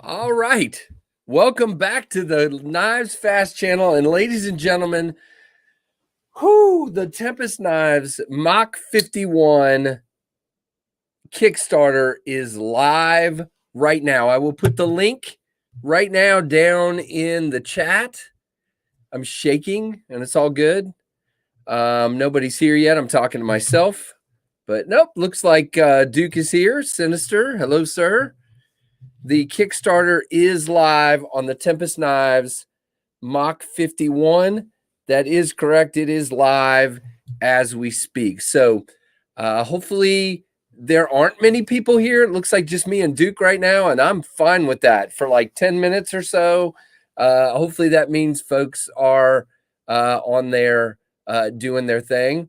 All right. Welcome back to the KnivesFAST channel. And ladies and gentlemen, the Tempest Knives Mach 51 Kickstarter is live right now. I will put the link right now down in the chat. I'm shaking and it's all good. Nobody's here yet. I'm talking to myself. But nope, looks like Duke is here. Sinister. Hello, sir. The Kickstarter is live on the Tempest Knives Mach 51. That is correct. It is live as we speak. So hopefully there aren't many people here. It looks like just me and Duke right now, and I'm fine with that for like 10 minutes or so. Hopefully that means folks are on there doing their thing.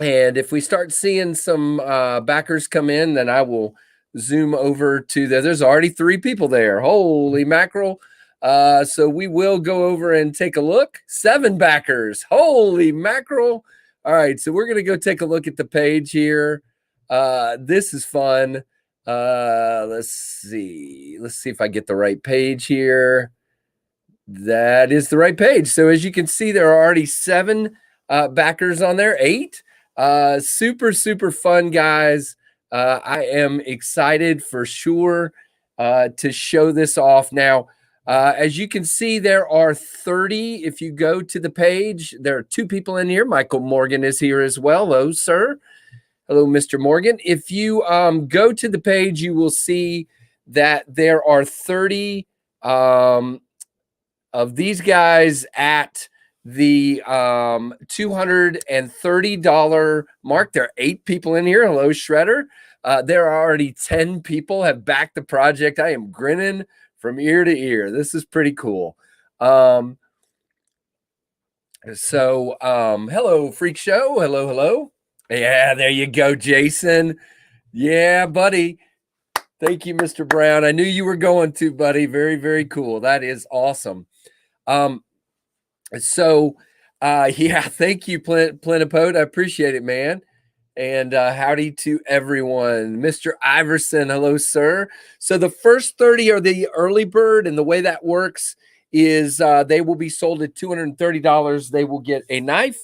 And if we start seeing some backers come in, then I will zoom over to there's already 3 people there. Holy mackerel. So we will go over and take a look. 7 backers. Holy mackerel. All right, so we're going to go take a look at the page here. This is fun. Let's see if I get the right page here. That is the right page. So as you can see, there are already 7 backers on there. 8. Super fun, guys. I am excited for sure to show this off. Now, as you can see, there are 30. If you go to the page, there are 2 people in here. Michael Morgan is here as well. Hello, sir. Hello, Mr. Morgan. If you go to the page, you will see that there are 30 of these guys at the $230 mark. There are 8 people in here. Hello, Shredder. There are already 10 people have backed the project. I am grinning from ear to ear. This is pretty cool. Hello, Freak Show. Hello. Yeah, there you go, Jason. Yeah, buddy. Thank you, Mr. Brown. I knew you were going to, buddy. Very cool. That is awesome. Yeah, thank you, Plenipote. I appreciate it, man. And howdy to everyone. Mr. Iverson, hello, sir. So the first 30 are the early bird, and the way that works is they will be sold at $230. They will get a knife.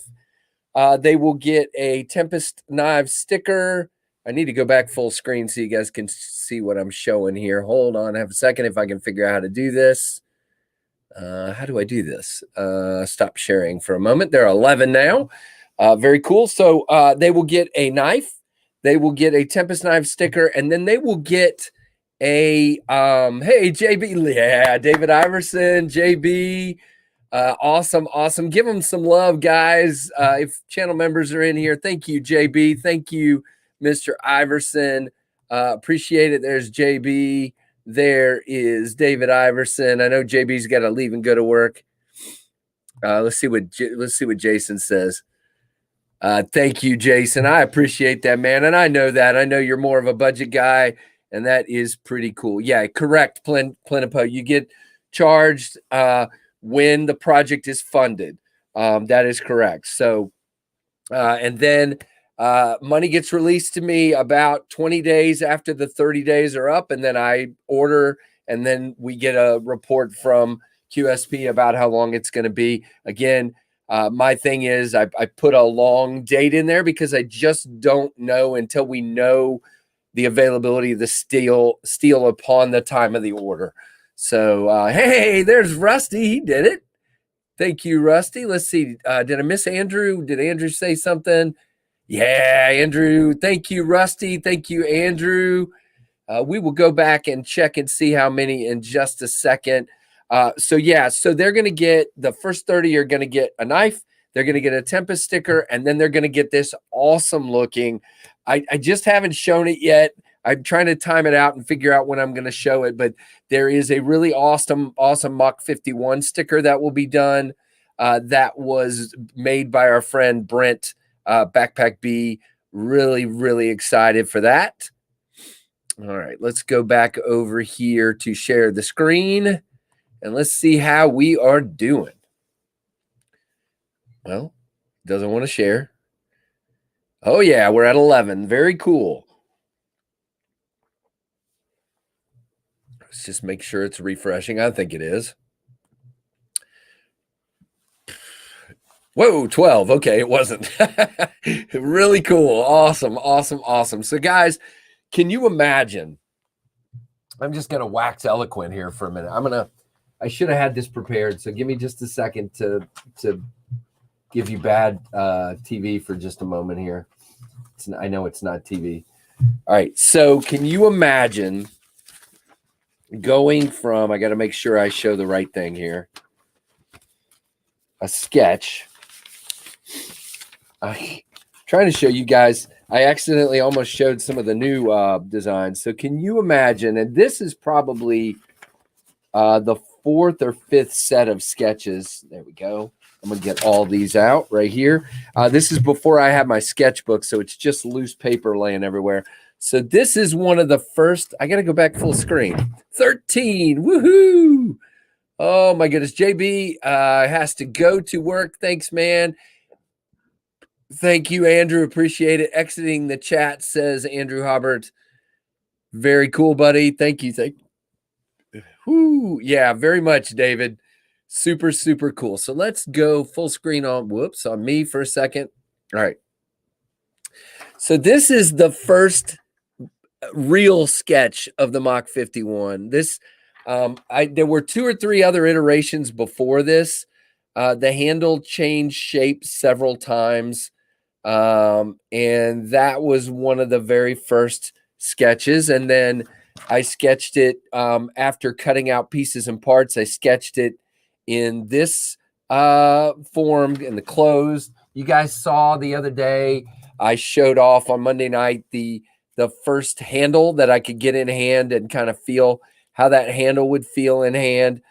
They will get a Tempest Knives sticker. I need to go back full screen so you guys can see what I'm showing here. Hold on, have a second if I can figure out how to do this. How do I do this? Stop sharing for a moment. There are 11 now. Very cool. So they will get a knife. They will get a Tempest Knives sticker, and then they will get a hey, JB. Yeah, David Iverson, JB. Awesome. Give them some love, guys. If channel members are in here, thank you, JB. Thank you, Mr. Iverson. Appreciate it. There's JB. There is David Iverson. I know JB's got to leave and go to work. Let's see what Jason says. Thank you, Jason. I appreciate that, man. And I know that. I know you're more of a budget guy, and that is pretty cool. Yeah, correct, Plenipo. You get charged when the project is funded. That is correct. So, and then money gets released to me about 20 days after the 30 days are up, and then I order, and then we get a report from QSP about how long it's going to be. Again, my thing is I put a long date in there because I just don't know until we know the availability of the steel upon the time of the order. So, hey, there's Rusty. He did it. Thank you, Rusty. Let's see. Did I miss Andrew? Did Andrew say something? Yeah, Andrew. Thank you, Rusty. Thank you, Andrew. We will go back and check and see how many in just a second. So they're going to get, the first 30 are going to get a knife. They're going to get a Tempest sticker, and then they're going to get this awesome looking. I just haven't shown it yet. I'm trying to time it out and figure out when I'm going to show it, but there is a really awesome Mach 51 sticker that will be done. That was made by our friend Brent, Backpack B. Really excited for that. All right, let's go back over here to share the screen, and let's see how we are doing. Well, doesn't want to share. Oh yeah, we're at 11. Very cool. Let's just make sure it's refreshing. I think it is. Whoa, 12. Okay, it wasn't. Really cool. Awesome, awesome, awesome. So, guys, can you imagine? I'm just going to wax eloquent here for a minute. I should have had this prepared. So give me just a second to give you bad TV for just a moment here. I know it's not TV. All right. So can you imagine going from, I got to make sure I show the right thing here, a sketch. I'm trying to show you guys. I accidentally almost showed some of the new designs. So can you imagine, and this is probably the 4th or 5th set of sketches. There we go. I'm going to get all these out right here. This is before I have my sketchbook, so it's just loose paper laying everywhere. So this is one of the first. I got to go back full screen. 13. Woohoo. Oh, my goodness. JB has to go to work. Thanks, man. Thank you, Andrew. Appreciate it. Exiting the chat, says Andrew Hobbert. Very cool, buddy. Thank you. Whoo, yeah, very much, David. Super, super cool. So let's go full screen on me for a second. All right. So this is the first real sketch of the Mach 51. This, there were 2 or 3 other iterations before this. The handle changed shape several times. And that was one of the very first sketches. And then I sketched it after cutting out pieces and parts. I sketched it in this form in the closed. You guys saw the other day, I showed off on Monday night the first handle that I could get in hand and kind of feel how that handle would feel in hand,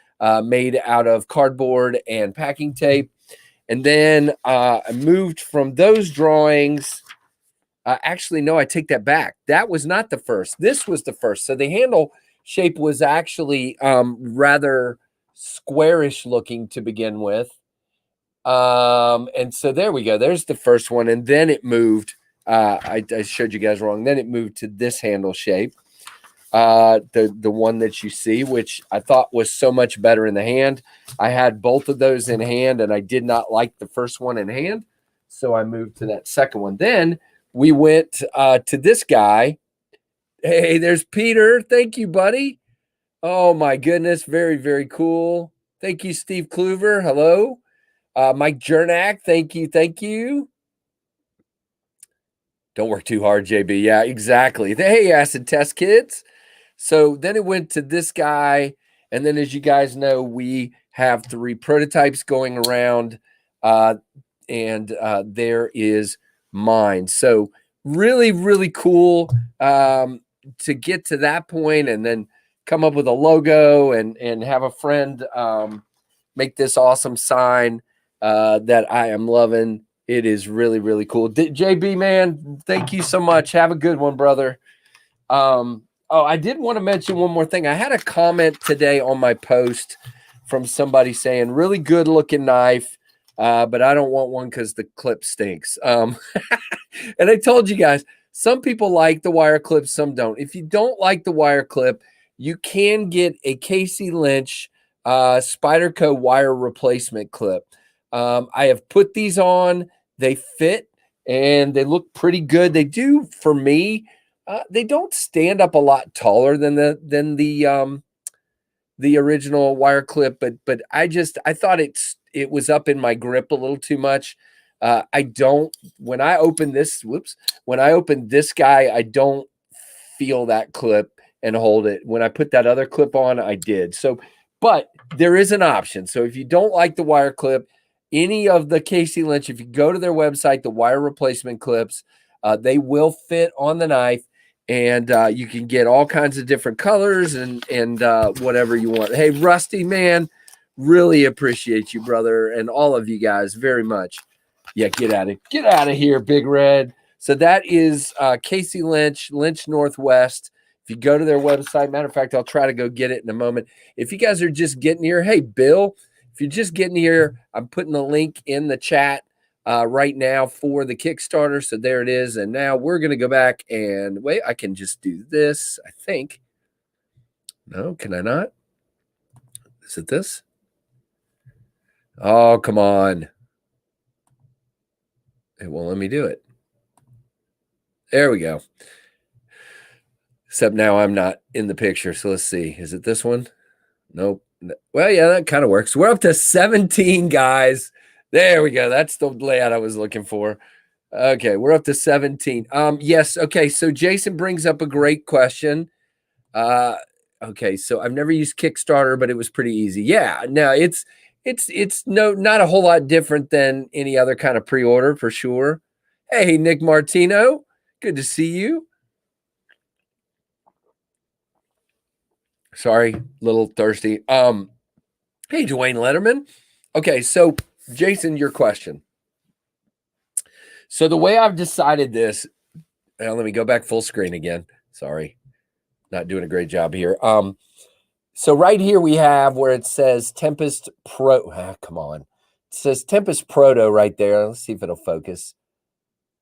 made out of cardboard and packing tape. And then I moved from those drawings. Actually, no, I take that back. That was not the first. This was the first. So the handle shape was actually rather squarish looking to begin with. And so there we go. There's the first one. And then it moved. I showed you guys wrong. Then it moved to this handle shape. The one that you see, which I thought was so much better in the hand. I had both of those in hand, and I did not like the first one in hand. So I moved to that second one. Then we went to this guy. Hey, there's Peter. Thank you, buddy. Oh, my goodness. Very, very cool. Thank you, Steve Kluver. Hello. Mike Jernak. Thank you. Thank you. Don't work too hard, JB. Yeah, exactly. Hey, acid test kids. So then it went to this guy. And then, as you guys know, we have 3 prototypes going around. And there is mine. So really, really cool to get to that point and then come up with a logo and have a friend make this awesome sign that I am loving. It is really, really cool. JB, man, thank you so much. Have a good one, brother. Oh, I did want to mention one more thing. I had a comment today on my post from somebody saying, really good looking knife, but I don't want one because the clip stinks. And I told you guys, some people like the wire clip, some don't. If you don't like the wire clip, you can get a Casey Lynch Spyderco wire replacement clip. I have put these on. They fit and they look pretty good. They do, for me. They don't stand up a lot taller than the original wire clip, but I thought it was up in my grip a little too much. When I open this guy, I don't feel that clip and hold it. When I put that other clip on, I did. So, but there is an option. So if you don't like the wire clip, any of the Casey Lynch, if you go to their website, the wire replacement clips, they will fit on the knife. And you can get all kinds of different colors and whatever you want. Hey, Rusty, man, really appreciate you, brother, and all of you guys very much. Yeah, get out of here, Big Red. So that is Casey Lynch Northwest. If you go to their website, matter of fact, I'll try to go get it in a moment. If you guys are just getting here, hey, Bill, if you're just getting here, I'm putting the link in the chat right now for the Kickstarter. So there it is. And now we're going to go back and wait. I can just do this, I think. No, can I not? Is it this? Oh, come on. It won't let me do it. There we go. Except now I'm not in the picture. So let's see. Is it this one? Nope. Well, yeah, that kind of works. We're up to 17, guys. There we go. That's the layout I was looking for. Okay, we're up to 17. Yes. Okay, so Jason brings up a great question. Okay, so I've never used Kickstarter, but it was pretty easy. Yeah, no, it's not a whole lot different than any other kind of pre-order for sure. Hey, Nick Martino, good to see you. Sorry, little thirsty. Hey, Dwayne Letterman. Okay, so Jason, your question. So the way I've decided this, let me go back full screen again. Sorry, not doing a great job here. So right here we have where it says Tempest Pro. Come on. It says Tempest Proto right there. Let's see if it'll focus.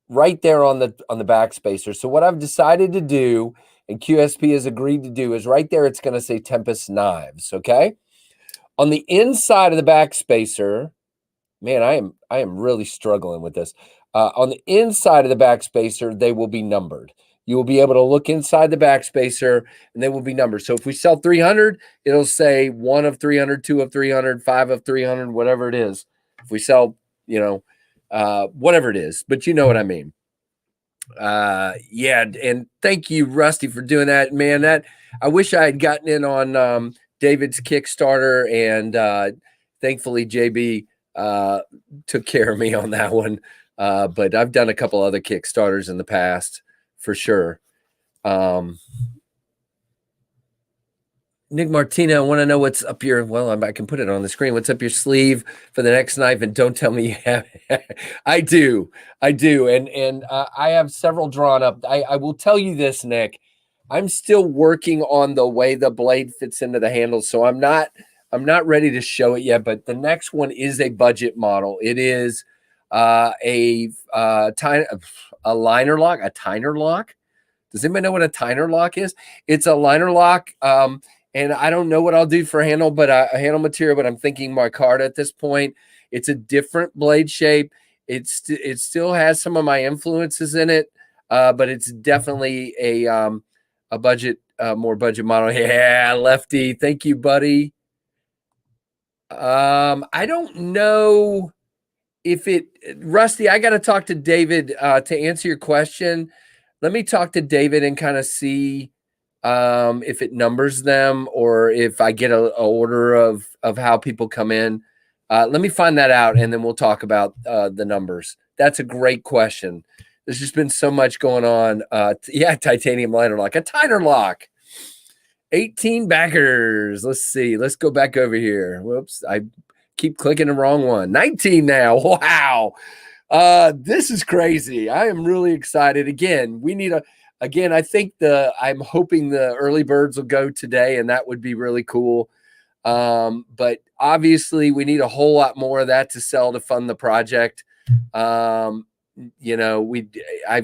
Right there on the backspacer. So what I've decided to do, and QSP has agreed to do, is right there it's going to say Tempest Knives, okay? On the inside of the backspacer, man, I am really struggling with this. On the inside of the backspacer, they will be numbered. You will be able to look inside the backspacer and they will be numbered. So if we sell 300, it'll say 1 of 300, 2 of 300, 5 of 300, whatever it is. If we sell, whatever it is, but you know what I mean. Yeah. And thank you, Rusty, for doing that, man. That I wish I had gotten in on David's Kickstarter, and thankfully JB took care of me on that one. But I've done a couple other Kickstarters in the past for sure. Nick Martina, I want to know what's up your, well, I can put it on the screen. What's up your sleeve for the next knife? And don't tell me you have. I do. And I have several drawn up. I will tell you this, Nick, I'm still working on the way the blade fits into the handle. So I'm not ready to show it yet, but the next one is a budget model. It is a liner lock, a tiner lock. Does anybody know what a tiner lock is? It's a liner lock. And I don't know what I'll do for handle, but a handle material, but I'm thinking micarta at this point. It's a different blade shape. It still has some of my influences in it, but it's definitely a budget, more budget model. Yeah, Lefty. Thank you, buddy. I don't know if Rusty, I got to talk to David to answer your question. Let me talk to David and kind of see if it numbers them or if I get a order of how people come in. Let me find that out, and then we'll talk about the numbers. That's a great question. There's just been so much going on. Yeah, titanium liner lock, a tiner lock. 18 backers. Let's see. Let's go back over here. Whoops. I keep clicking the wrong one. 19 now. Wow. This is crazy. I am really excited. Again, we need I think I'm hoping the early birds will go today, and that would be really cool. But obviously we need a whole lot more of that to sell to fund the project. I've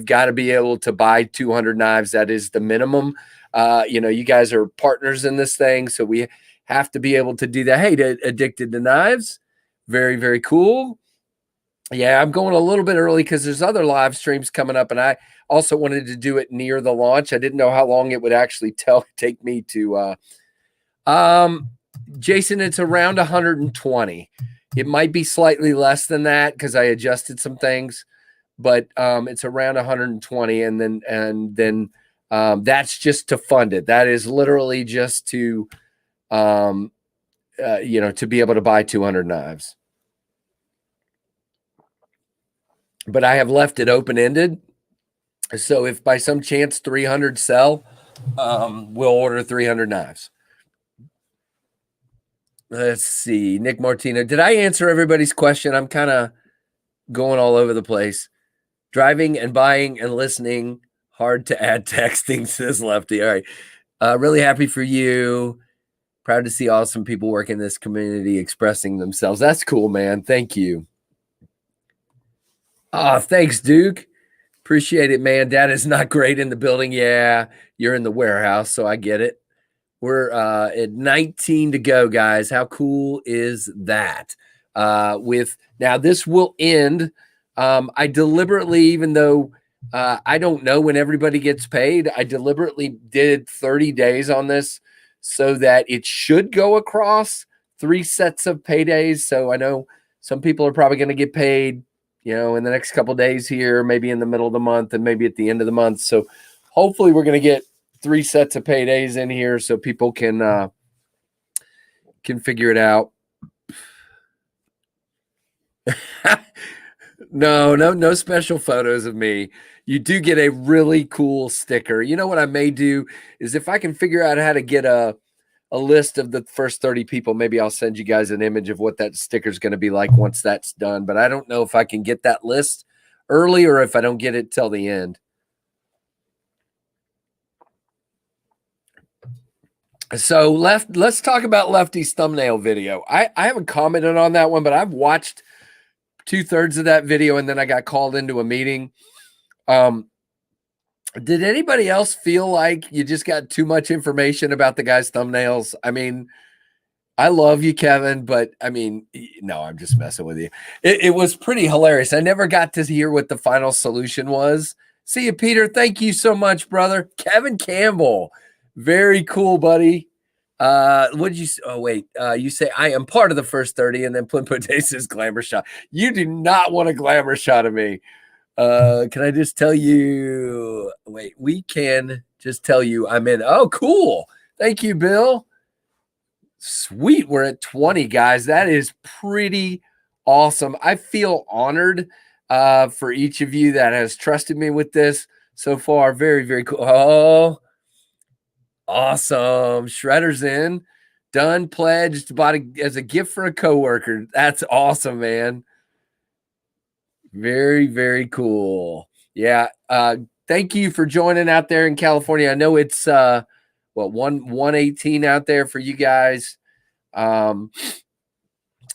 got to be able to buy 200 knives. That is the minimum. You guys are partners in this thing, so we have to be able to do that. Hey, Addicted to Knives. Very, very cool. Yeah, I'm going a little bit early because there's other live streams coming up, and I also wanted to do it near the launch. I didn't know how long it would actually take me to. Jason, it's around 120. It might be slightly less than that because I adjusted some things, but it's around 120, and then that's just to fund it. That is literally just to, to be able to buy 200 knives. But I have left it open-ended. So if by some chance 300 sell, we'll order 300 knives. Let's see. Nick Martino. Did I answer everybody's question? I'm kind of going all over the place. Driving and buying and listening. Hard to add texting, says Lefty. All right. Really happy for you. Proud to see awesome people working in this community expressing themselves. That's cool, man. Thank you. Oh, thanks, Duke. Appreciate it, man. Dad is not great in the building. Yeah, you're in the warehouse, so I get it. We're at 19 to go, guys. How cool is that? With now, this will end. I deliberately, even though I don't know when everybody gets paid, I deliberately did 30 days on this so that it should go across 3 sets of paydays. So I know some people are probably going to get paid, you know, in the next couple of days here, maybe in the middle of the month and maybe at the end of the month. So hopefully we're going to get 3 sets of paydays in here so people can figure it out. No special photos of me. You do get a really cool sticker. You know what I may do is if I can figure out how to get a list of the first 30 people, maybe I'll send you guys an image of what that sticker is going to be like once that's done. But I don't know if I can get that list early or if I don't get it till the end. So let's talk about Lefty's thumbnail video. I haven't commented on that one, but I've watched 2/3 of that video and then I got called into a meeting. Did anybody else feel like you just got too much information about the guy's thumbnails? I mean, I love you, Kevin, but I mean, no, I'm just messing with you. It was pretty hilarious. I never got to hear what the final solution was. See you, Peter. Thank you so much, brother. Kevin Campbell. Very cool, buddy. What did you say? Oh, wait. You say I am part of the first 30, and then Plimpote says glamour shot. You do not want a glamour shot of me. Can I just tell you? Wait, we can just tell you I'm in. Oh, cool. Thank you, Bill. Sweet. We're at 20, guys. That is pretty awesome. I feel honored for each of you that has trusted me with this so far. Very, very cool. Oh, awesome. Shredder's in. Done. Pledged. Bought as a gift for a coworker. That's awesome, man. Very, very cool. Yeah. Thank you for joining out there in California. I know it's 118 out there for you guys. It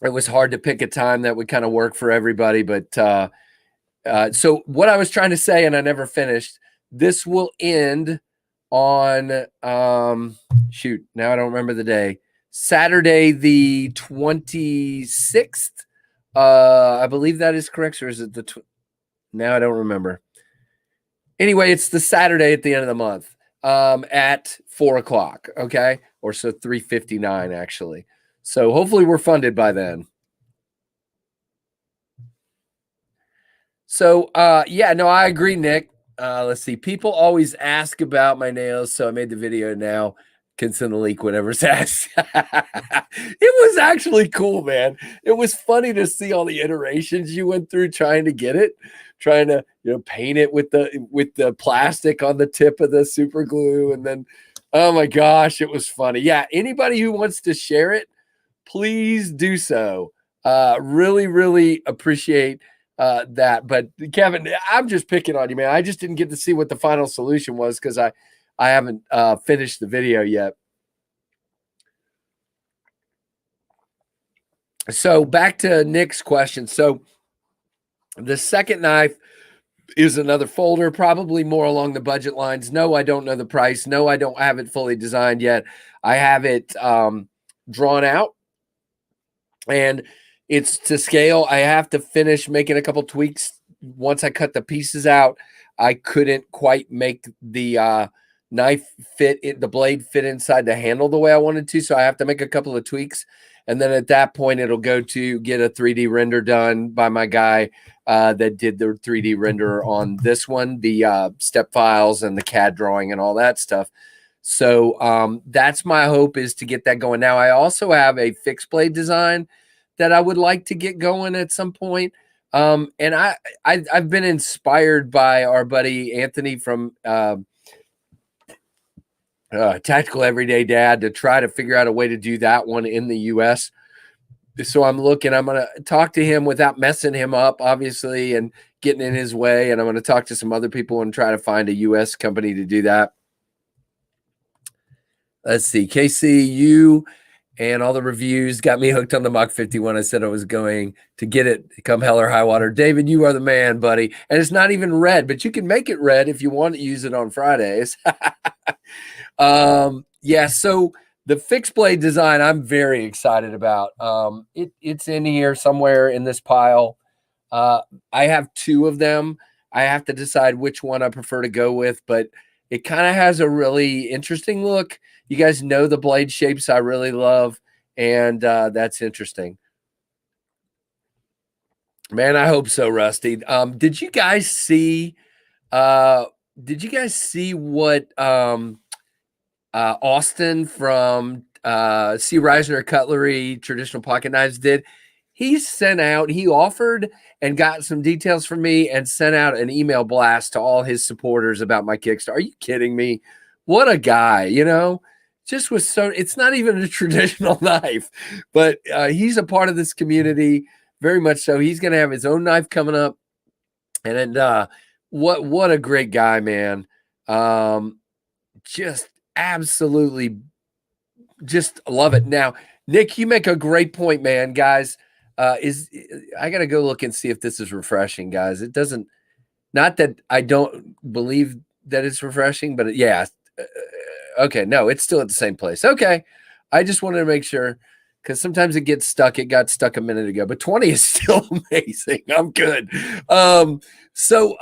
was hard to pick a time that would kind of work for everybody, but so what I was trying to say, and I never finished, this will end on shoot, now I don't remember the day. Saturday the 26th. I believe that is correct, or is it the now I don't remember. Anyway, it's the Saturday at the end of the month at 4 o'clock. Okay, or so 3:59 actually. So hopefully we're funded by then. So yeah, no, I agree, Nick. Let's see. People always ask about my nails, so I made the video now. Can send the link whenever's asked. It was actually cool, man. It was funny to see all the iterations you went through trying to get it, trying to paint it with the plastic on the tip of the super glue, and then oh my gosh, it was funny. Yeah, anybody who wants to share it, please do so. Really, really appreciate that. But Kevin, I'm just picking on you, man. I just didn't get to see what the final solution was because I haven't finished the video yet. So back to Nick's question. So the second knife is another folder, probably more along the budget lines. No, I don't know the price. No, I don't have it fully designed yet. I have it drawn out, and it's to scale. I have to finish making a couple tweaks. Once I cut the pieces out, I couldn't quite make the knife fit, the blade fit inside the handle the way I wanted to. So I have to make a couple of tweaks. And then at that point, it'll go to get a 3D render done by my guy that did the 3D render on this one, the step files and the CAD drawing and all that stuff. So that's my hope, is to get that going. Now, I also have a fixed blade design that I would like to get going at some point. And I've been inspired by our buddy Anthony from Tactical Everyday Dad to try to figure out a way to do that one in the US. So I'm going to talk to him without messing him up, obviously, and getting in his way. And I'm going to talk to some other people and try to find a US company to do that. Let's see. KCU and all the reviews got me hooked on the Mach51. I said I was going to get it come hell or high water. David, you are the man, buddy. And it's not even red, but you can make it red if you want to use it on Fridays. Yeah, so the fixed blade design I'm very excited about. It's in here somewhere in this pile. I have two of them. I have to decide which one I prefer to go with, but it kind of has a really interesting look. You guys know the blade shapes I really love, and that's interesting. Man, I hope so, Rusty. Uh did you guys see what Austin from C. Reisner Cutlery Traditional Pocket Knives did? He offered and got some details from me and sent out an email blast to all his supporters about my Kickstarter. Are you kidding me? What a guy, just was so, it's not even a traditional knife, but he's a part of this community very much so. He's going to have his own knife coming up. And what a great guy, man. Just absolutely just love it. Now, Nick, you make a great point, man. Guys, I got to go look and see if this is refreshing, guys. It doesn't, not that I don't believe that it's refreshing, but yeah. Okay, no, it's still at the same place. Okay, I just wanted to make sure because sometimes it gets stuck. It got stuck a minute ago, but 20 is still amazing. I'm good. So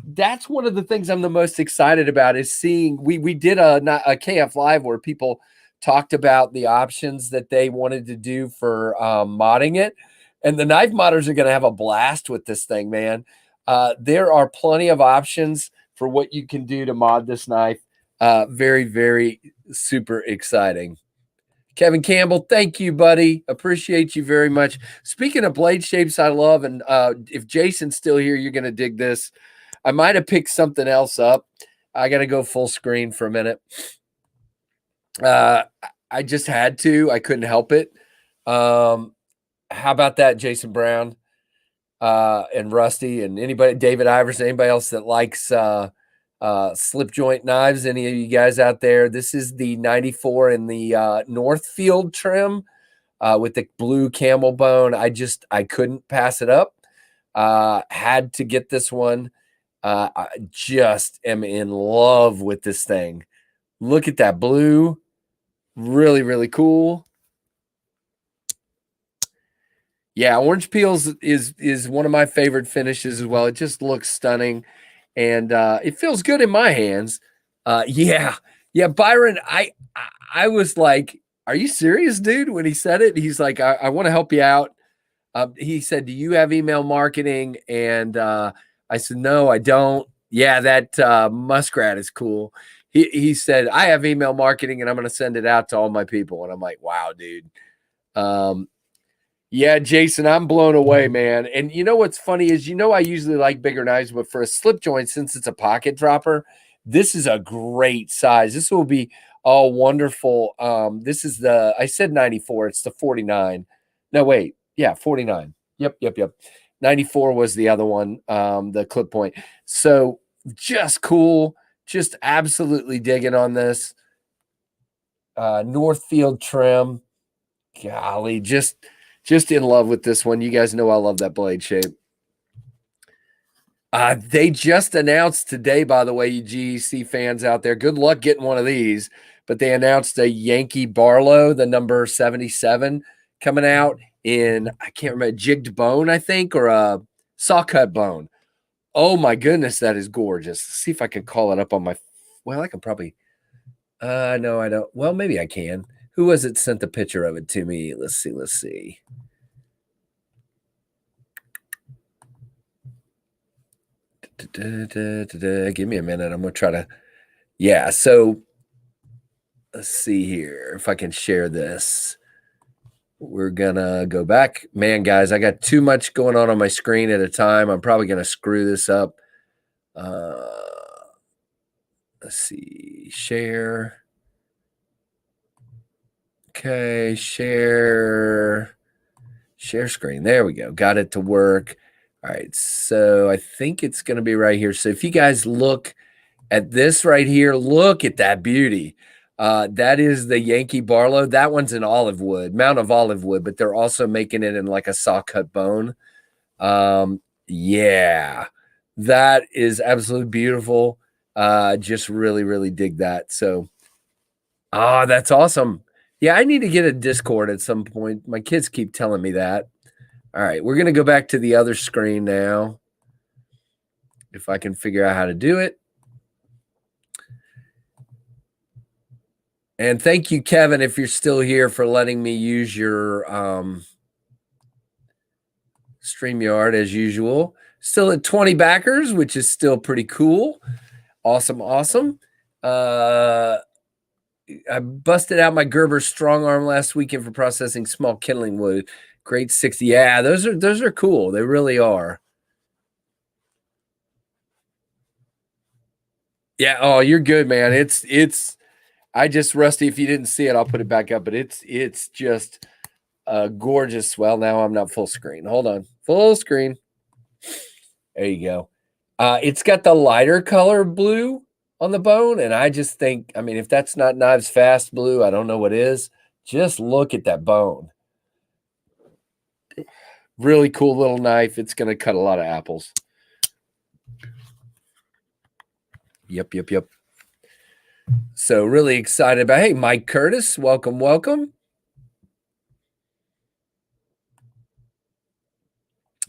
that's one of the things I'm the most excited about is seeing. We did a KFLive where people talked about the options that they wanted to do for modding it, and the knife modders are going to have a blast with this thing, man. There are plenty of options for what you can do to mod this knife. Very, very super exciting. Kevin Campbell, thank you, buddy. Appreciate you very much. Speaking of blade shapes I love, and if Jason's still here, you're going to dig this. I might have picked something else up. I got to go full screen for a minute. I just had to. I couldn't help it. How about that, Jason Brown and Rusty and anybody, David Iverson, anybody else that likes slip joint knives, any of you guys out there? This is the 94 in the Northfield trim with the blue camel bone. I couldn't pass it up. Had to get this one. I just am in love with this thing. Look at that blue. Really, really cool. Yeah, orange peels is one of my favorite finishes as well. It just looks stunning. And it feels good in my hands. Yeah, Byron, I was like, are you serious, dude? When he said it, he's like, I want to help you out. He said, do you have email marketing? And I said, no, I don't. Yeah, that muskrat is cool. He said, I have email marketing and I'm going to send it out to all my people. And I'm like, wow, dude. Yeah, Jason, I'm blown away, man. And you know what's funny is, I usually like bigger knives, but for a slip joint, since it's a pocket dropper, this is a great size. This will be wonderful. This is I said 94. It's the 49. No, wait. Yeah, 49. Yep. 94 was the other one, the clip point. So just cool. Just absolutely digging on this. Northfield trim. Golly, just in love with this one. You guys know I love that blade shape. They just announced today, by the way, you GEC fans out there, good luck getting one of these, but they announced a Yankee Barlow, the number 77, coming out in, I can't remember, jigged bone, I think, or a saw cut bone. Oh my goodness, that is gorgeous. Let's see if I can call it up on my, well, I can probably, no, I don't. Well, maybe I can. Who was it sent the picture of it to me? Let's see. Give me a minute. I'm going to try to, yeah. So let's see here if I can share this. We're going to go back. Man, guys, I got too much going on my screen at a time. I'm probably going to screw this up. Let's see. Share. Okay, share screen. There we go. Got it to work. All right, so I think it's going to be right here. So if you guys look at this right here, look at that beauty. That is the Yankee Barlow. That one's in olive wood, Mount of olive wood, but they're also making it in like a saw cut bone. Yeah, that is absolutely beautiful. Just really, really dig that. So Oh, that's awesome. Yeah, I need to get a Discord at some point. My kids keep telling me that. All right, we're going to go back to the other screen now, if I can figure out how to do it. And thank you, Kevin, if you're still here, for letting me use your StreamYard as usual. Still at 20 backers, which is still pretty cool. Awesome, awesome. I busted out my Gerber strong arm last weekend for processing small kindling wood. Grade 60. Yeah, those are cool. They really are. Yeah. Oh, you're good, man. It's I just, Rusty, if you didn't see it, I'll put it back up, but it's just gorgeous. Well, now I'm not full screen. Hold on. Full screen. There you go. It's got the lighter color blue on the bone, and I just think, I mean, if that's not KnivesFAST blue, I don't know what is. Just look at that bone. Really cool little knife. It's going to cut a lot of apples. Yep. So really excited about, hey, Mike Curtis, welcome. All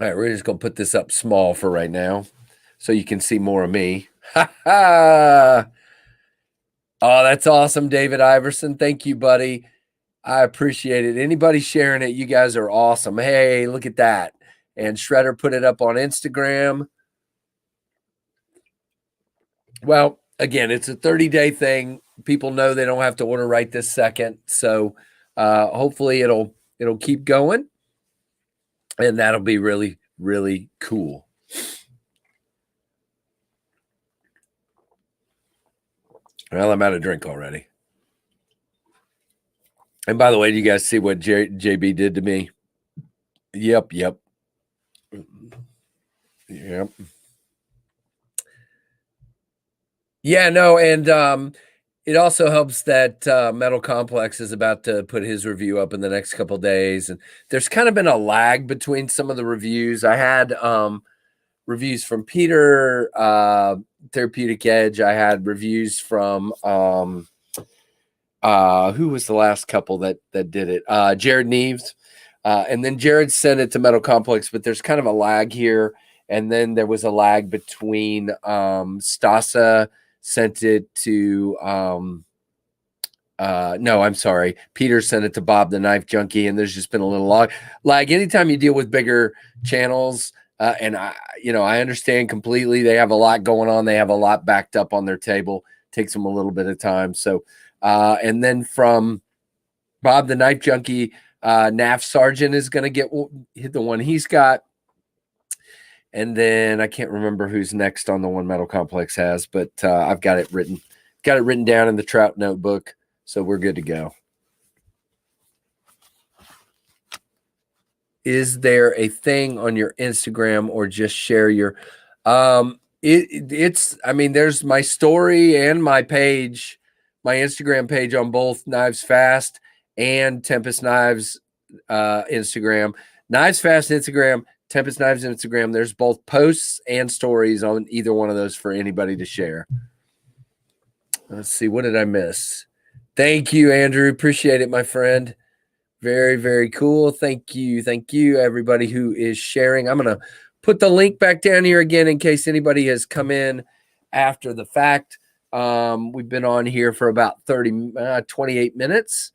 right, we're just going to put this up small for right now so you can see more of me. Ha ha. Oh, that's awesome, David Iverson. Thank you, buddy. I appreciate it. Anybody sharing it, you guys are awesome. Hey, look at that. And Shredder put it up on Instagram. Well, again, it's a 30-day thing. People know they don't have to order right this second. So hopefully it'll keep going. And that'll be really, really cool. Well, I'm out of drink already. And by the way, do you guys see what JB did to me? Yep. Yeah, no, and it also helps that Metal Complex is about to put his review up in the next couple days, and there's kind of been a lag between some of the reviews. I had reviews from Peter, Therapeutic Edge. I had reviews from who was the last couple that did it? Jared Neves. And then Jared sent it to Metal Complex, but there's kind of a lag here. And then there was a lag between Stasa sent it to no, I'm sorry. Peter sent it to Bob the Knife Junkie, and there's just been a little lag. Anytime you deal with bigger channels, and I understand completely. They have a lot going on. They have a lot backed up on their table. Takes them a little bit of time. So, and then from Bob the Knife Junkie, NAF Sergeant is going to hit the one he's got. And then I can't remember who's next on the one Metal Complex has, but I've got it written down in the Trout notebook. So we're good to go. Is there a thing on your Instagram, or just share your it's I mean, there's my story and my page, my Instagram page on both KnivesFAST and Tempest Knives Instagram. KnivesFAST Instagram, Tempest Knives Instagram. There's both posts and stories on either one of those for anybody to share. Let's see, what did I miss? Thank you, Andrew. Appreciate it, my friend. Very, very cool. Thank you, everybody who is sharing. I'm going to put the link back down here again in case anybody has come in after the fact. We've been on here for about 28 minutes.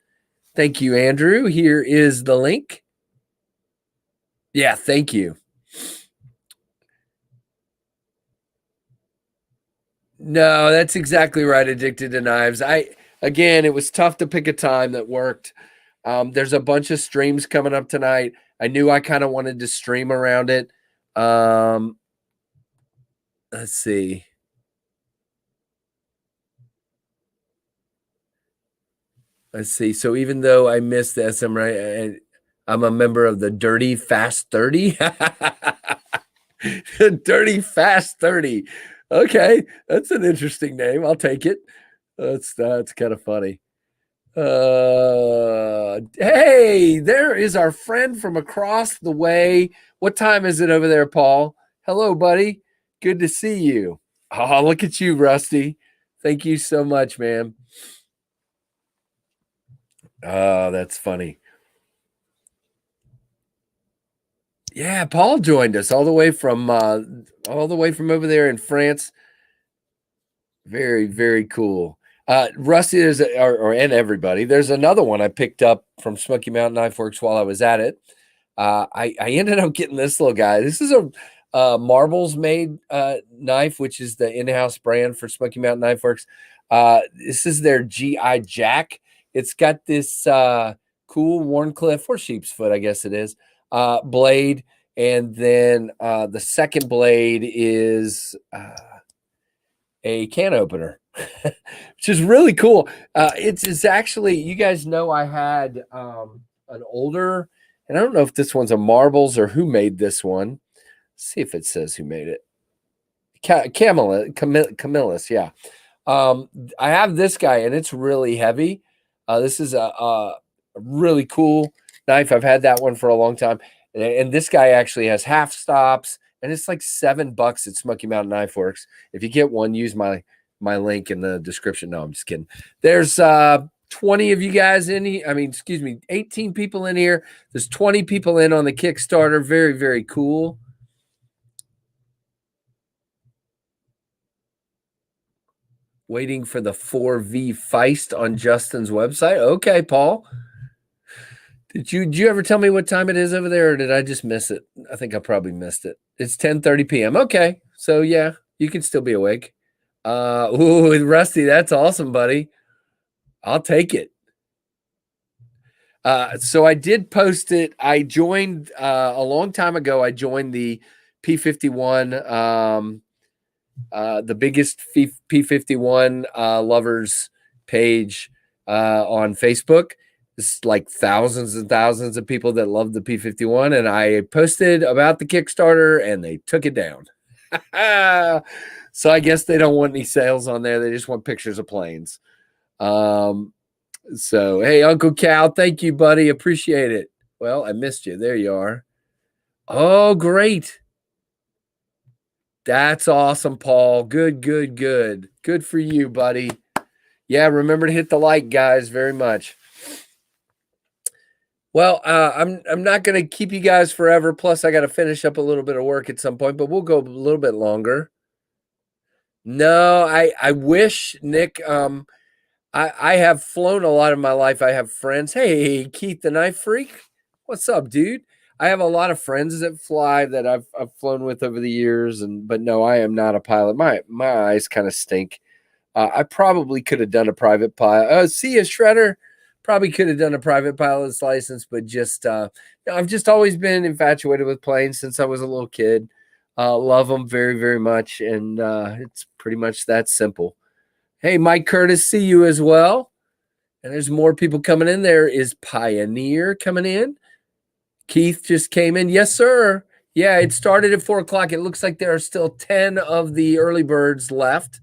Thank you, Andrew. Here is the link. Yeah, thank you. No, that's exactly right. Addicted to Knives. Again, it was tough to pick a time that worked. There's a bunch of streams coming up tonight. I knew I kind of wanted to stream around it. Let's see. So even though I missed the SM, right, I'm a member of the Dirty Fast 30. Dirty Fast 30. Okay, that's an interesting name. I'll take it. That's kind of funny. Hey, there is our friend from across the way. What time is it over there, Paul? Hello, buddy. Good to see you. Oh, look at you, Rusty. Thank you so much, man. Oh, that's funny. Yeah, Paul joined us all the way from over there in France. Very, very cool. Rusty, and everybody, there's another one I picked up from Smoky Mountain Knife Works while I was at it. I ended up getting this little guy. This is a marbles made knife, which is the in-house brand for Smoky Mountain Knife Works. This is their GI Jack. It's got this cool Warncliffe or sheep's foot, I guess it is, blade. And then the second blade is a can opener, which is really cool. It's actually, you guys know, I had an older, and I don't know if this one's a marbles or who made this one. Let's see if it says who made it. Camillus, yeah. I have this guy, and it's really heavy. This is a really cool knife. I've had that one for a long time, and this guy actually has half stops, and it's like $7 at Smoky Mountain Knife Works. If you get one, use my link in the description. No, I'm just kidding. There's 20 of you guys in here. I mean, excuse me, 18 people in here. There's 20 people in on the Kickstarter. Very, very cool. Waiting for the 4V Feist on Justin's website. Okay, Paul. Did you ever tell me what time it is over there, or did I just miss it? I think I probably missed it. It's 10:30 p.m. Okay. So yeah, you can still be awake. Ooh, Rusty, that's awesome, buddy. I'll take it. So I did post it. I joined a long time ago. I joined the P51, the biggest P51 lovers page on Facebook. It's like thousands and thousands of people that love the P51, and I posted about the Kickstarter, and they took it down. So I guess they don't want any sales on there. They just want pictures of planes. So, hey, Uncle Cal, thank you, buddy. Appreciate it. Well, I missed you. There you are. Oh, great. That's awesome, Paul. Good, good, good. Good for you, buddy. Yeah, remember to hit the like, guys, very much. Well, I'm not going to keep you guys forever. Plus, I got to finish up a little bit of work at some point, but we'll go a little bit longer. No, I wish, Nick. I have flown a lot of my life. I have friends. Hey, Keith the Knife Freak, what's up, dude? I have a lot of friends that fly that I've flown with over the years, but no, I am not a pilot. My eyes kind of stink. I probably could have done a private pilot. See a shredder. Probably could have done a private pilot's license, but just I've just always been infatuated with planes since I was a little kid. Love them very, very much, and it's pretty much that simple. Hey, Mike Curtis, see you as well. And there's more people coming in. There is Pioneer coming in. Keith just came in. Yes, sir. Yeah, it started at 4 o'clock. It looks like there are still 10 of the early birds left.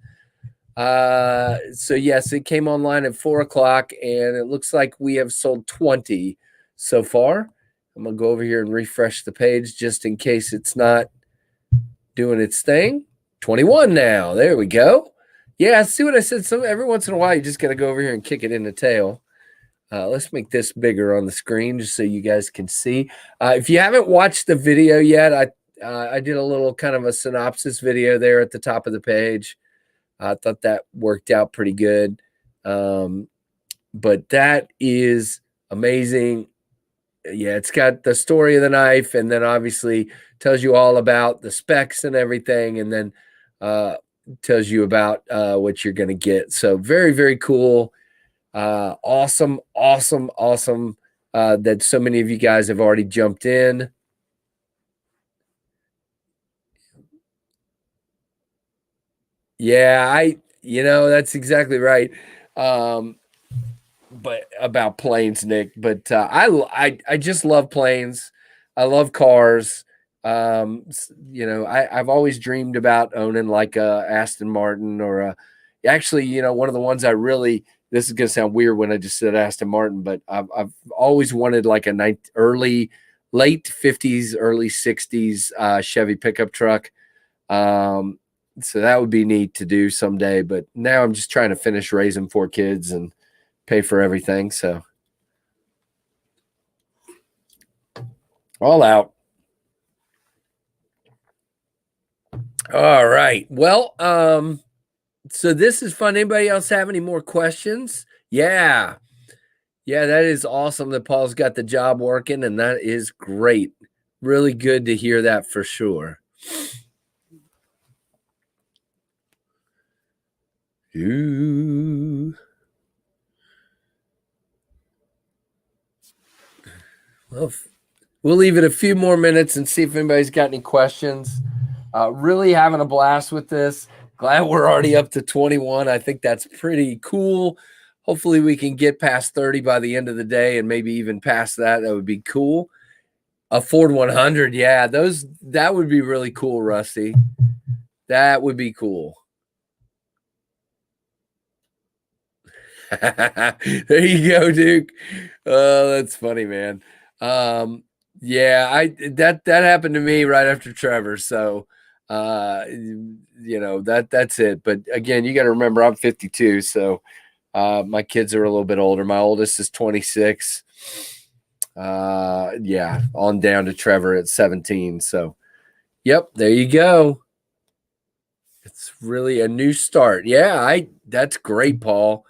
So yes, it came online at 4 o'clock, and it looks like we have sold 20 so far. I'm gonna go over here and refresh the page just in case it's not doing its thing. 21 now. There we go. Yeah, see what I said? Every once in a while, you just got to go over here and kick it in the tail. Let's make this bigger on the screen just so you guys can see. If you haven't watched the video yet, I did a little kind of a synopsis video there at the top of the page. I thought that worked out pretty good. But that is amazing. Yeah, it's got the story of the knife, and then obviously tells you all about the specs and everything, and then tells you about what you're going to get. So very, very cool. Awesome that so many of you guys have already jumped in. Yeah, that's exactly right. But about planes, Nick, but I just love planes. I love cars. I've always dreamed about owning like a Aston Martin or actually, one of the ones this is going to sound weird when I just said Aston Martin, but I've always wanted like a late 50s, early 60s Chevy pickup truck. So that would be neat to do someday, but now I'm just trying to finish raising 4 kids and pay for everything. So All out. All right. Well, so this is fun. Anybody else have any more questions? Yeah. Yeah, that is awesome that Paul's got the job working, and that is great. Really good to hear that for sure. Ooh. Well, we'll leave it a few more minutes and see if anybody's got any questions. Really having a blast with this. Glad we're already up to 21. I think that's pretty cool. Hopefully we can get past 30 by the end of the day and maybe even past that. That would be cool. A Ford 100. Yeah, that would be really cool, Rusty. That would be cool. There you go, Duke. Oh, that's funny, man. Yeah, that happened to me right after Trevor. So that's it. But again, you got to remember I'm 52, so my kids are a little bit older. My oldest is 26. Yeah, on down to Trevor at 17. So yep, there you go. It's really a new start. Yeah, that's great, Paul.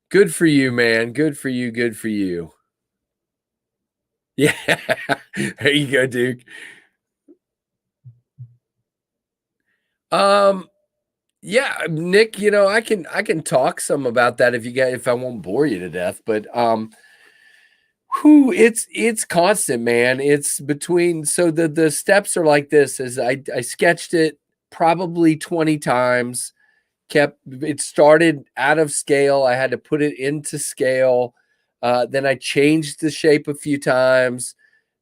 Good for you, man. Good for you. Good for you. Yeah. There you go, Duke. Yeah, Nick, I can talk some about that if I won't bore you to death, but it's constant, man. It's between so the steps are like this as I sketched it probably 20 times. It started out of scale. I had to put it into scale. Then I changed the shape a few times.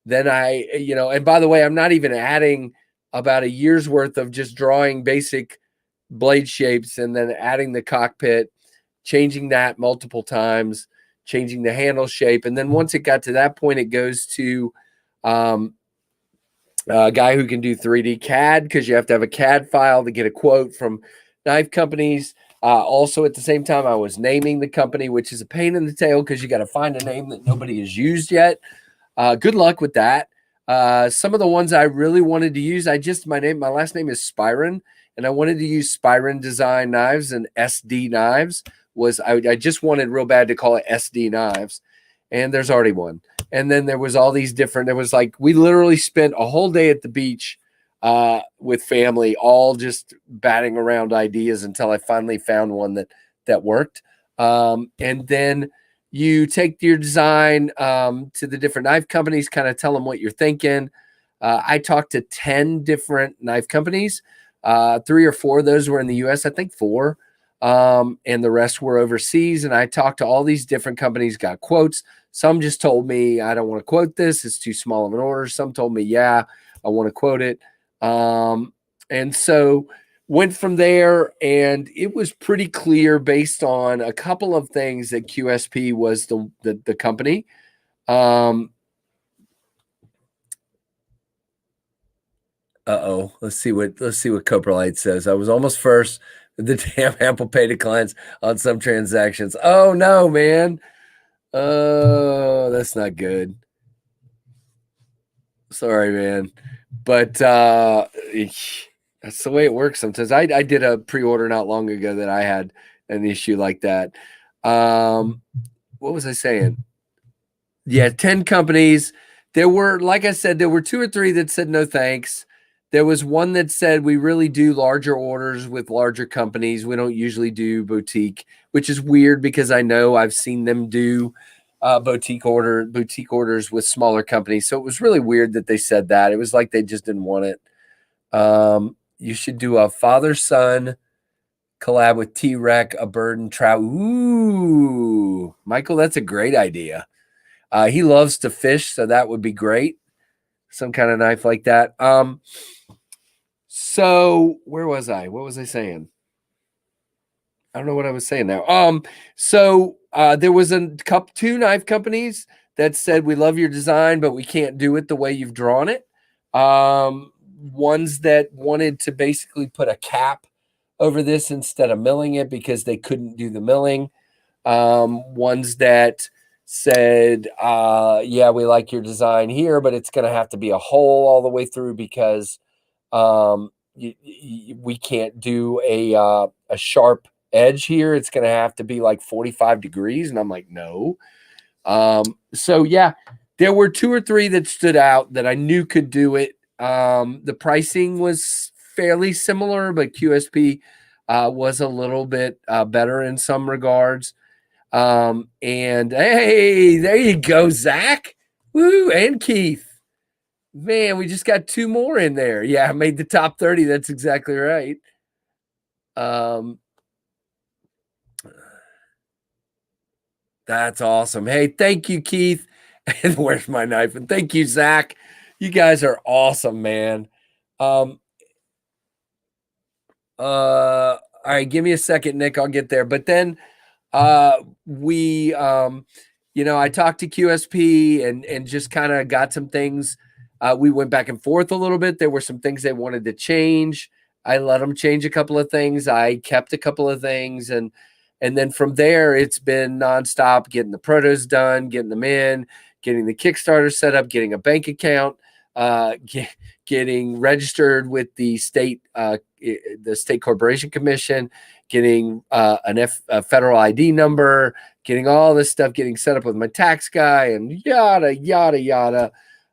Then and by the way, I'm not even adding about a year's worth of just drawing basic blade shapes and then adding the cockpit, changing that multiple times, changing the handle shape. And then once it got to that point, it goes to a guy who can do 3D CAD because you have to have a CAD file to get a quote from knife companies. Also, at the same time, I was naming the company, which is a pain in the tail because you got to find a name that nobody has used yet. Good luck with that. Some of the ones I really wanted to use, my last name is Spyron, and I wanted to use Spyron Design Knives and SD Knives. I just wanted real bad to call it SD Knives, and there's already one. And then there was all these different. There was we literally spent a whole day at the beach with family, all just batting around ideas until I finally found one that worked. And then you take your design to the different knife companies, kind of tell them what you're thinking. I talked to 10 different knife companies. 3 or 4 of those were in the US, I think 4. And the rest were overseas. And I talked to all these different companies, got quotes. Some just told me, I don't want to quote this. It's too small of an order. Some told me, yeah, I want to quote it. And so went from there, and it was pretty clear based on a couple of things that QSP was the company. Let's see what Coprolite says. I was almost first. The damn Apple Pay declines on some transactions. Oh no, man. Oh, that's not good. Sorry, man. But that's the way it works sometimes. I did a pre-order not long ago that I had an issue like that. What was I saying? Yeah, 10 companies. There were, like I said, there were 2 or 3 that said no thanks. There was one that said we really do larger orders with larger companies. We don't usually do boutique, which is weird because I know I've seen them do boutique orders with smaller companies. So it was really weird that they said that. It was like they just didn't want it. You should do a father-son collab with T-Rec, a bird and trout. Ooh, Michael, that's a great idea. He loves to fish, so that would be great. Some kind of knife like that. So where was I? What was I saying? I don't know what I was saying now. So there was 2 knife companies that said we love your design, but we can't do it the way you've drawn it. Ones that wanted to basically put a cap over this instead of milling it because they couldn't do the milling. Ones that said, yeah, we like your design here, but it's going to have to be a hole all the way through because we can't do a sharp edge here. It's going to have to be like 45 degrees. And I'm like, no. So yeah, there were 2 or 3 that stood out that I knew could do it. The pricing was fairly similar, but QSP was a little bit better in some regards. And hey, there you go, Zach. Woo, and Keith. Man, we just got 2 more in there. Yeah, I made the top 30. That's exactly right. That's awesome. Hey, thank you, Keith. And where's my knife? And thank you, Zach. You guys are awesome, man. All right, give me a second, Nick. I'll get there. But then we I talked to QSP and just kind of got some things. We went back and forth a little bit. There were some things they wanted to change. I let them change a couple of things. I kept a couple of things, and then from there it's been nonstop, getting the protos done, getting them in, getting the Kickstarter set up, getting a bank account, getting registered with the state corporation commission, getting a federal ID number, getting all this stuff, getting set up with my tax guy, and yada yada yada.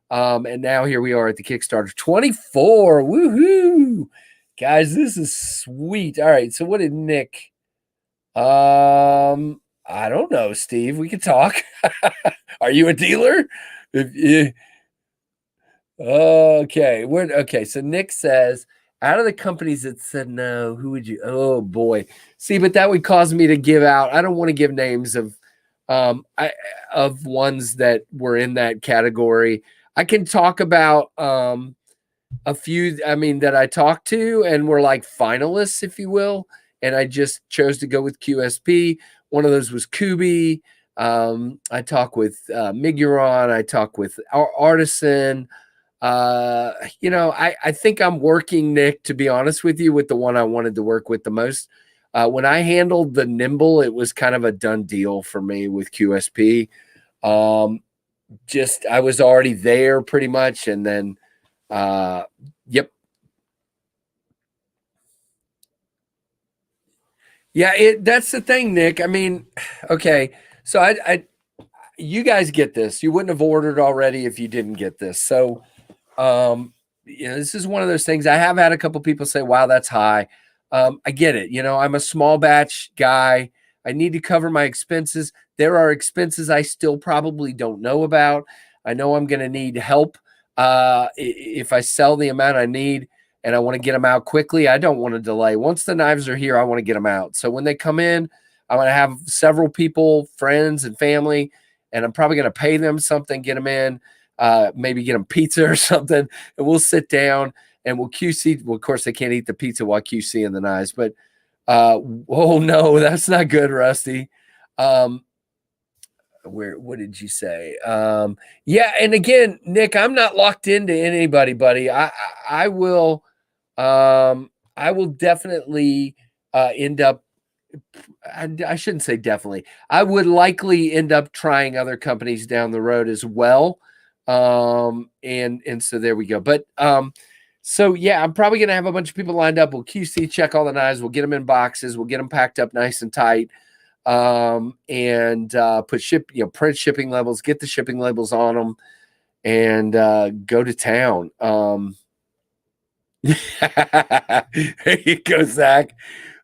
And now here we are at the Kickstarter 24. Woohoo! Guys, this is sweet. All right, so what did Nick? I don't know, Steve. We can talk. Are you a dealer? Okay. Okay. So Nick says, out of the companies that said no, who would you? Oh boy. See, but that would cause me to give out. I don't want to give names of ones that were in that category. I can talk about a few, that I talked to and were like finalists, if you will. And I just chose to go with QSP. One of those was Kubi. I talk with Miguron. I talk with Artisan. I think I'm working, Nick, to be honest with you, with the one I wanted to work with the most. When I handled the Nimble, it was kind of a done deal for me with QSP. I was already there pretty much. And then, yep. Yeah, that's the thing, Nick. Okay. So you guys get this. You wouldn't have ordered already if you didn't get this. So, this is one of those things. I have had a couple people say, wow, that's high. I get it. I'm a small batch guy. I need to cover my expenses. There are expenses I still probably don't know about. I know I'm going to need help. If I sell the amount I need and I want to get them out quickly, I don't want to delay. Once the knives are here, I want to get them out. So when they come in, I want to have several people, friends and family, and I'm probably going to pay them something, get them in. Maybe get them pizza or something, and we'll sit down and we'll QC. Well, of course, they can't eat the pizza while QCing the knives, but oh no, that's not good, Rusty. What did you say? Yeah, and again, Nick, I'm not locked into anybody, buddy. I will definitely end up. I shouldn't say definitely. I would likely end up trying other companies down the road as well. And so there we go. But so yeah, I'm probably gonna have a bunch of people lined up. We'll QC check all the knives. We'll get them in boxes. We'll get them packed up nice and tight. And put print shipping labels. Get the shipping labels on them, and go to town. There you go, Zach.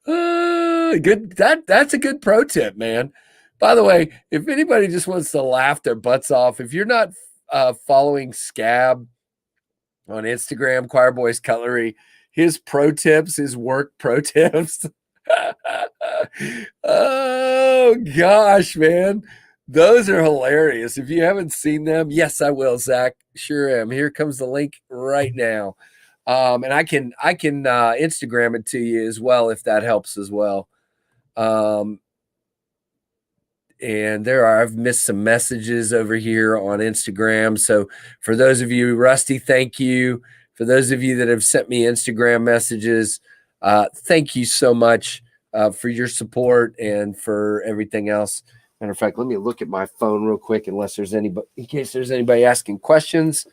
Good. That's a good pro tip, man. By the way, if anybody just wants to laugh their butts off, if you're not following Scab on Instagram, Choir Boys Cutlery, his pro tips, his work pro tips. Oh gosh, man. Those are hilarious. If you haven't seen them, yes, I will, Zach. Sure am. Here comes the link right now. And I can Instagram it to you as well if that helps as well. And I've missed some messages over here on Instagram. So for those of you, Rusty, thank you. For those of you that have sent me Instagram messages, thank you so much for your support and for everything else. Matter of fact, let me look at my phone real quick, unless there's anybody, in case there's anybody asking questions.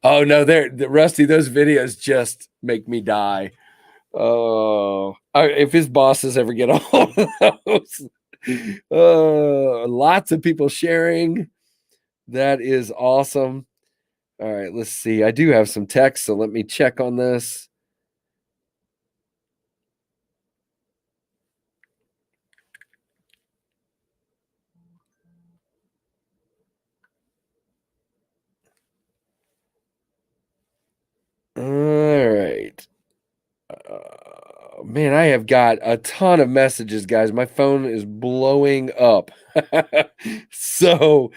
Oh no, Rusty, those videos just make me die. Oh, if his bosses ever get a hold of those, lots of people sharing. That is awesome. All right, let's see. I do have some text, so let me check on this. All right. Man, I have got a ton of messages, guys. My phone is blowing up. So,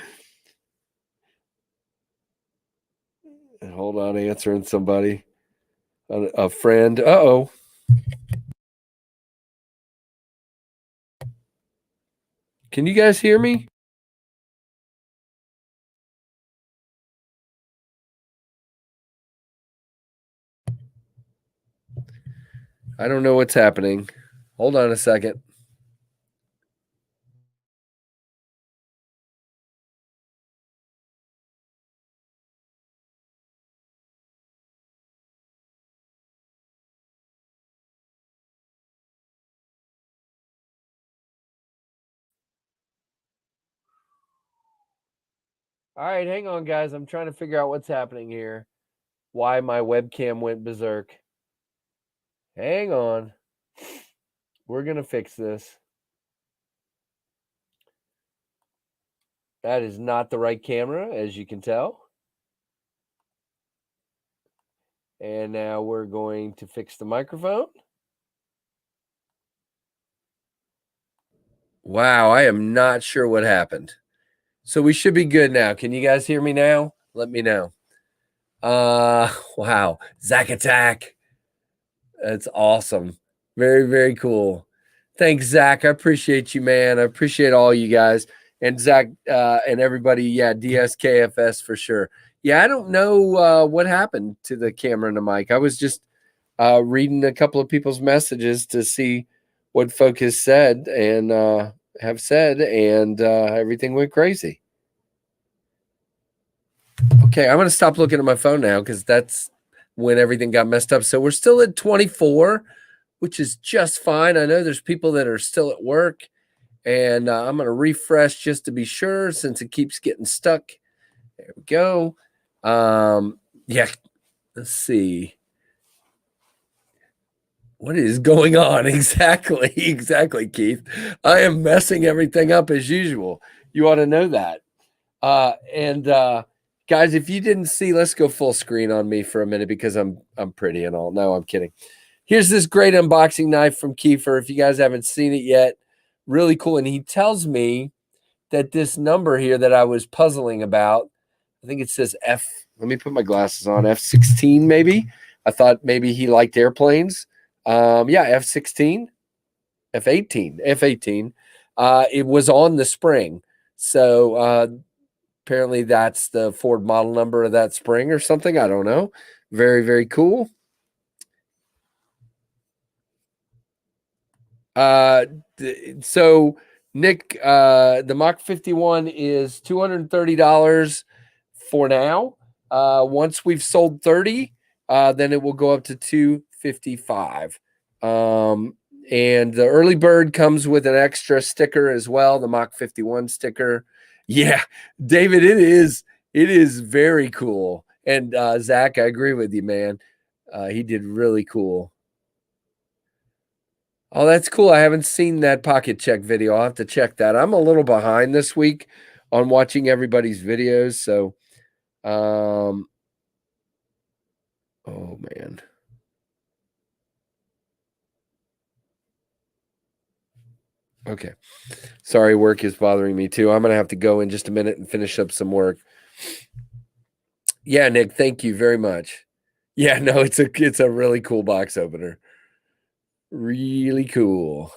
hold on, answering somebody. A friend. Uh-oh. Can you guys hear me? I don't know what's happening. Hold on a second. All right, hang on, guys. I'm trying to figure out what's happening here. Why my webcam went berserk. Hang on. We're going to fix this. That is not the right camera, as you can tell. And now we're going to fix the microphone. Wow, I am not sure what happened. So we should be good now. Can you guys hear me now? Let me know. Wow. Zach Attack. That's awesome. Very, very cool. Thanks, Zach. I appreciate you, man. I appreciate all you guys. And Zach and everybody, yeah, DSKFS for sure. Yeah, I don't know what happened to the camera and the mic. I was just reading a couple of people's messages to see what folk has said and have said, and everything went crazy. Okay, I'm going to stop looking at my phone now because that's when everything got messed up. So we're still at 24, which is just fine. I know there's people that are still at work, and I'm going to refresh just to be sure since it keeps getting stuck. There we go. Yeah, let's see. What is going on? Exactly, Keith. I am messing everything up as usual. You ought to know that. And guys, if you didn't see, let's go full screen on me for a minute because I'm pretty and all. No, I'm kidding. Here's this great unboxing knife from Kiefer. If you guys haven't seen it yet, really cool. And he tells me that this number here that I was puzzling about, I think it says F. Let me put my glasses on. F16, maybe. I thought maybe he liked airplanes. Yeah, F16, F18, F18. It was on the spring. So apparently that's the Ford model number of that spring or something. I don't know. Very, very cool. So Nick, the Mach 51 is $230 for now. Once we've sold 30, then it will go up to $255. And the early bird comes with an extra sticker as well, the Mach 51 sticker. Yeah, David, it is very cool. And Zach, I agree with you, man. He did really cool. Oh, that's cool. I haven't seen that pocket check video. I'll have to check that. I'm a little behind this week on watching everybody's videos. So, oh man. Okay. Sorry, work is bothering me too. I'm going to have to go in just a minute and finish up some work. Yeah, Nick, thank you very much. Yeah, no, it's a really cool box opener. Really cool.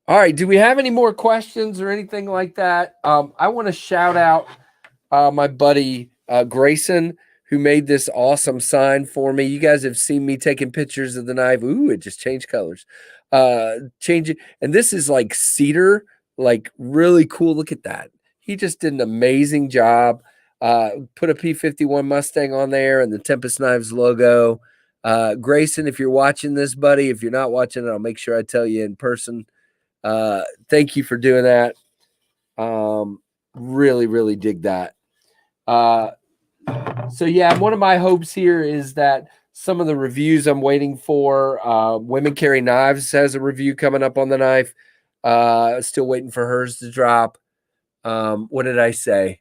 All right, do we have any more questions or anything like that? I want to shout out my buddy Grayson, who made this awesome sign for me. You guys have seen me taking pictures of the knife. Ooh, it just changed colors. change it. And this is like cedar, like really cool. Look at that. He just did an amazing job. Put a P-51 Mustang on there and the Tempest Knives logo. Grayson, if you're watching this, buddy, if you're not watching it, I'll make sure I tell you in person. Thank you for doing that. Really, really dig that. So yeah, one of my hopes here is that some of the reviews I'm waiting for, Women Carry Knives has a review coming up on the knife. Still waiting for hers to drop. What did I say?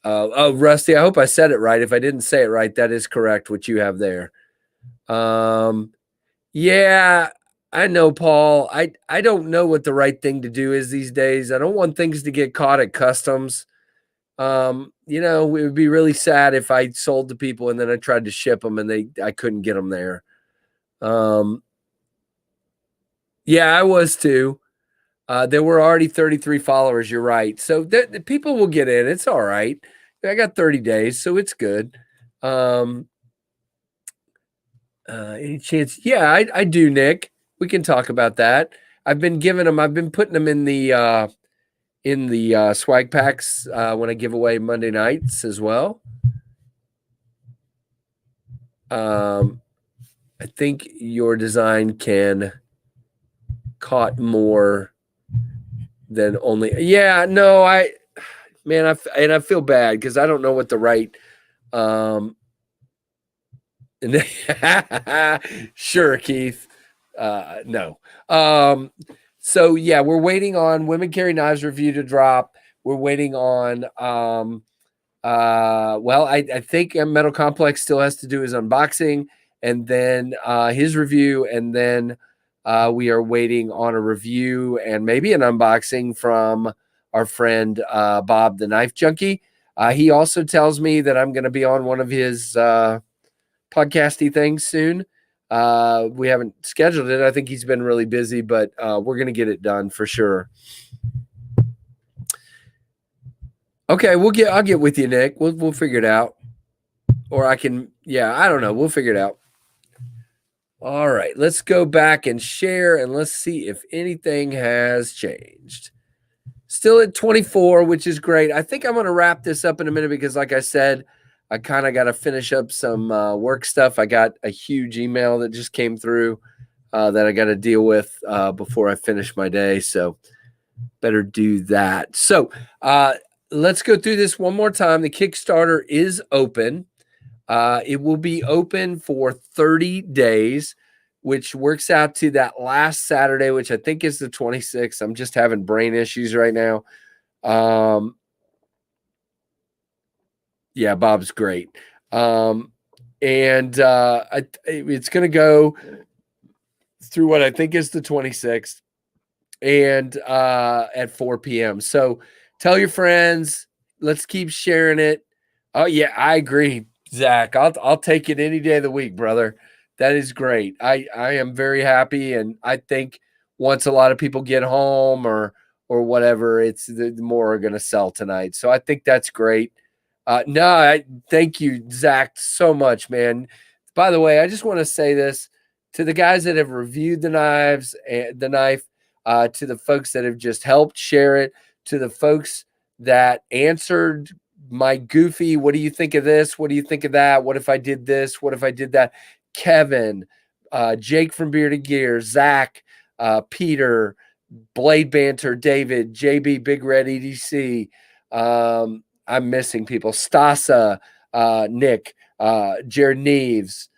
Oh, Rusty, I hope I said it right. If I didn't say it right, that is correct, what you have there. Yeah, I know, Paul. I don't know what the right thing to do is these days. I don't want things to get caught at customs. You know, it would be really sad if I sold to people and then I tried to ship them and I couldn't get them there. Yeah, I was too. There were already 33 followers. You're right. So the people will get in. It's all right. I got 30 days, so it's good. Any chance? Yeah, I do, Nick. We can talk about that. I've been putting them in the swag packs when I give away Monday nights as well. I think your design can caught more than only. Yeah, no, I feel bad because I don't know what the right. Sure, Keith. No. So yeah, we're waiting on Women Carry Knives review to drop. We're waiting on well, I think Metal Complex still has to do his unboxing and then his review, and then we are waiting on a review and maybe an unboxing from our friend Bob the Knife Junkie. He also tells me that I'm going to be on one of his podcasty things soon. We haven't scheduled it. I think he's been really busy, but we're going to get it done for sure. Okay, I'll get with you, Nick. We'll figure it out. Or I can, yeah, I don't know. We'll figure it out. All right, let's go back and share and let's see if anything has changed. Still at 24, which is great. I think I'm going to wrap this up in a minute because, like I said, I kind of got to finish up some work stuff. I got a huge email that just came through that I got to deal with before I finish my day. So better do that. So let's go through this one more time. The Kickstarter is open. It will be open for 30 days, which works out to that last Saturday, which I think is the 26th. I'm just having brain issues right now. Yeah, Bob's great. And it's going to go through what I think is the 26th and at 4 p.m. So tell your friends. Let's keep sharing it. Oh, yeah, I agree, Zach. I'll take it any day of the week, brother. That is great. I am very happy, and I think once a lot of people get home or whatever, it's the more are going to sell tonight. So I think that's great. Thank you, Zach, so much, man. By the way, I just want to say this to the guys that have reviewed the knives and the knife, to the folks that have just helped share it, to the folks that answered my goofy, what do you think of this? What do you think of that? What if I did this? What if I did that? Kevin, Jake from Bearded Gear, Zach, Peter, Blade Banter, David, JB, Big Red EDC. I'm missing people. Stasa, Nick, Jared Neves,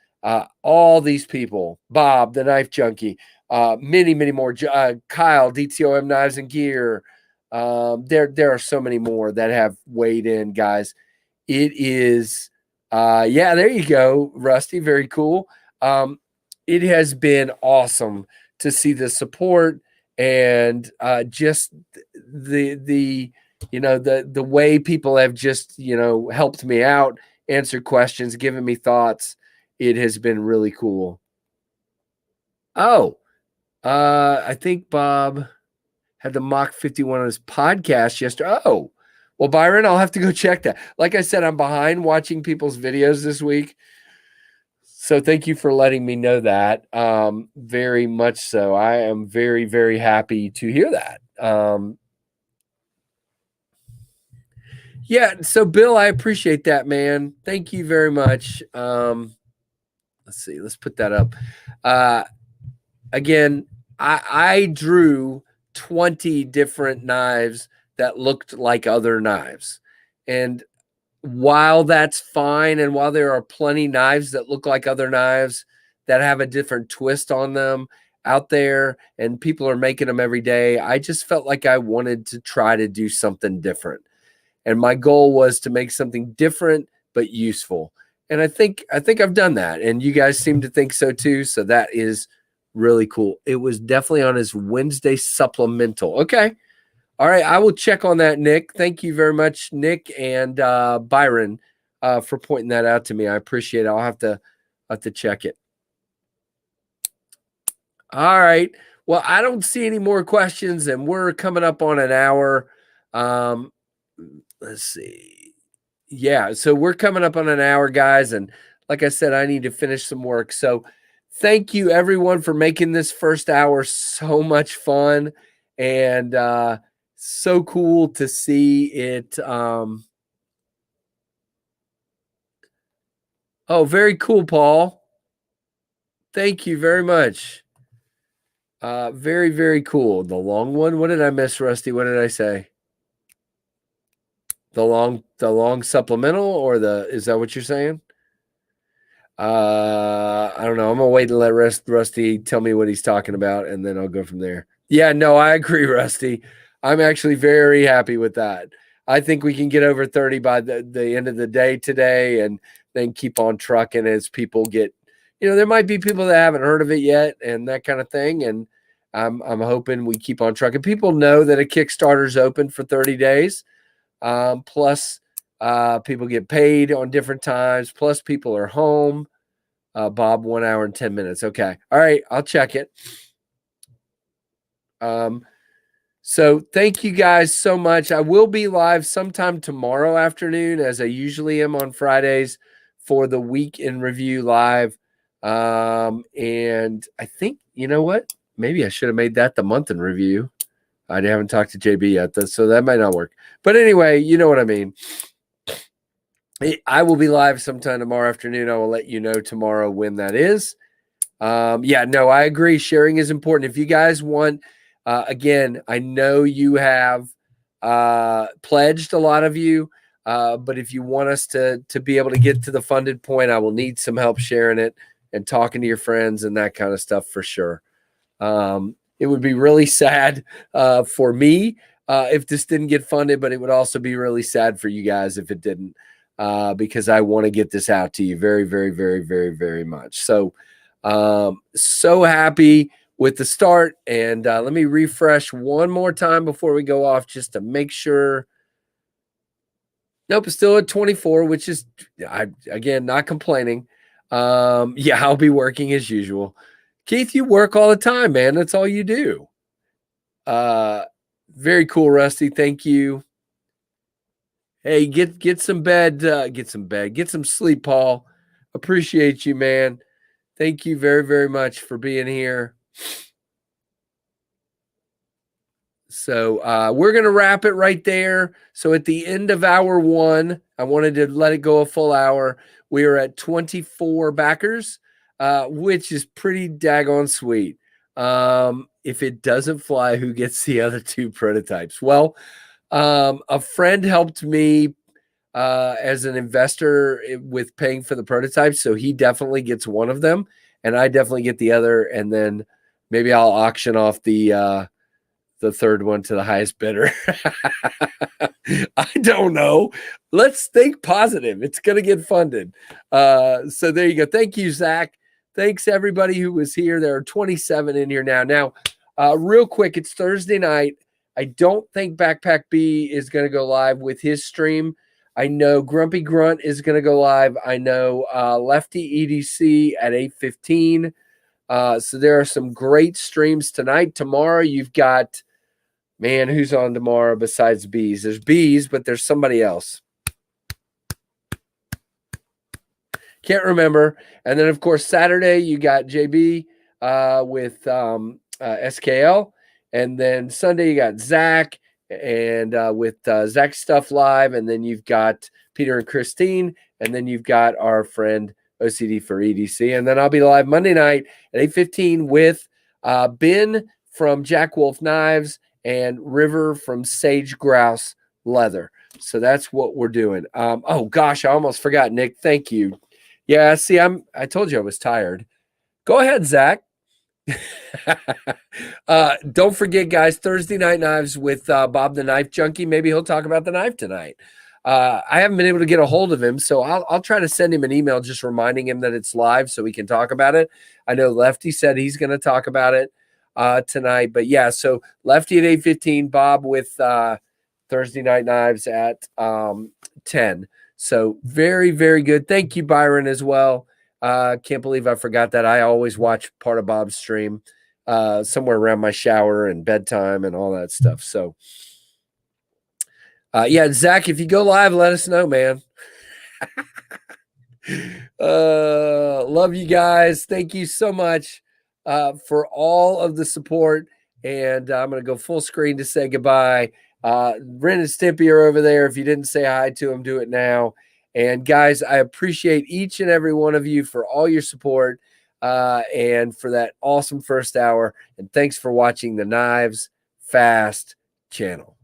all these people. Bob, the Knife Junkie, many, many more. Kyle, DTOM Knives and Gear. There are so many more that have weighed in, guys. It is, yeah, there you go, Rusty. Very cool. It has been awesome to see the support and just the way people have just, helped me out, answered questions, given me thoughts. It has been really cool. Oh, I think Bob had the Mach 51 on his podcast yesterday. Oh, well, Byron, I'll have to go check that. Like I said, I'm behind watching people's videos this week. So thank you for letting me know that. Very much so. I am very, very happy to hear that. Yeah. So Bill, I appreciate that, man. Thank you very much. Let's see. Let's put that up. Again, I drew 20 different knives that looked like other knives. And while that's fine, and while there are plenty knives that look like other knives that have a different twist on them out there, and people are making them every day, I just felt like I wanted to try to do something different. And my goal was to make something different but useful. And I think I've done that. And you guys seem to think so too. So that is really cool. It was definitely on his Wednesday supplemental. Okay. All right. I will check on that, Nick. Thank you very much, Nick and Byron, for pointing that out to me. I appreciate it. I'll have to check it. All right. Well, I don't see any more questions, and we're coming up on an hour. Let's see. Yeah, so we're coming up on an hour, guys, and like I said, I need to finish some work. So thank you, everyone, for making this first hour so much fun, and so cool to see it. Oh, very cool, Paul. Thank you very much. Very, very cool. The long one. What did I miss, Rusty? What did I say? The long supplemental, or is that what you're saying? I don't know. I'm gonna wait and let Rusty tell me what he's talking about, and then I'll go from there. Yeah, no, I agree, Rusty. I'm actually very happy with that. I think we can get over 30 by the end of the day today, and then keep on trucking as people get, there might be people that haven't heard of it yet and that kind of thing. And I'm hoping we keep on trucking. People know that a Kickstarter's open for 30 days. Plus people get paid on different times. Plus people are home. Bob, 1 hour and 10 minutes. Okay. All right. I'll check it. So thank you guys so much. I will be live sometime tomorrow afternoon, as I usually am on Fridays, for the week in review live. And I think, you know what? Maybe I should have made that the month in review. I haven't talked to JB yet, so that might not work. But anyway, you know what I mean. I will be live sometime tomorrow afternoon. I will let you know tomorrow when that is. Yeah, no, I agree. Sharing is important. If you guys want, again, I know you have pledged, a lot of you, but if you want us to be able to get to the funded point, I will need some help sharing it and talking to your friends and that kind of stuff for sure. It would be really sad for me if this didn't get funded, but it would also be really sad for you guys if it didn't, because I want to get this out to you very, very, very, very, very much. So, so happy with the start. And let me refresh one more time before we go off, just to make sure. Nope, it's still at 24, which is, again, not complaining. Yeah, I'll be working as usual. Keith, you work all the time, man. That's all you do. Very cool, Rusty. Thank you. Hey, get some bed, get some sleep, Paul. Appreciate you, man. Thank you very, very much for being here. So we're going to wrap it right there. So at the end of hour one, I wanted to let it go a full hour. We are at 24 backers, which is pretty daggone sweet. If it doesn't fly, who gets the other two prototypes? Well, a friend helped me as an investor with paying for the prototypes. So he definitely gets one of them, and I definitely get the other. And then maybe I'll auction off the third one to the highest bidder. I don't know. Let's think positive. It's going to get funded. So there you go. Thank you, Zach. Thanks everybody who was here. There are 27 in here now. Now, real quick, it's Thursday night. I don't think Backpack B is going to go live with his stream. I know Grumpy Grunt is going to go live. I know Lefty EDC at 8:15. So there are some great streams tonight. Tomorrow, you've got, man, who's on tomorrow besides Bees? There's Bees, but there's somebody else. Can't remember. And then, of course, Saturday, you got JB with SKL. And then Sunday, you got Zach and with Zach Stuff Live. And then you've got Peter and Christine. And then you've got our friend OCD for EDC. And then I'll be live Monday night at 8:15 with Ben from Jack Wolf Knives and River from Sage Grouse Leather. So that's what we're doing. Oh gosh, I almost forgot, Nick. Thank you. Yeah, see, I told you I was tired. Go ahead, Zach. Don't forget, guys, Thursday Night Knives with Bob the Knife Junkie. Maybe he'll talk about the knife tonight. I haven't been able to get a hold of him, so I'll try to send him an email just reminding him that it's live so we can talk about it. I know Lefty said he's going to talk about it tonight, but yeah, so Lefty at 8:15, Bob with Thursday Night Knives at 10. So very, very good. Thank you, Byron, as well. Can't believe I forgot that. I always watch part of Bob's stream somewhere around my shower and bedtime and all that stuff. So yeah, Zach, if you go live, let us know, man. Love you guys. Thank you so much for all of the support. And I'm going to go full screen to say goodbye. Ren and Stimpy are over there. If you didn't say hi to them, do it now. And guys, I appreciate each and every one of you for all your support and for that awesome first hour. And thanks for watching the Knives Fast channel.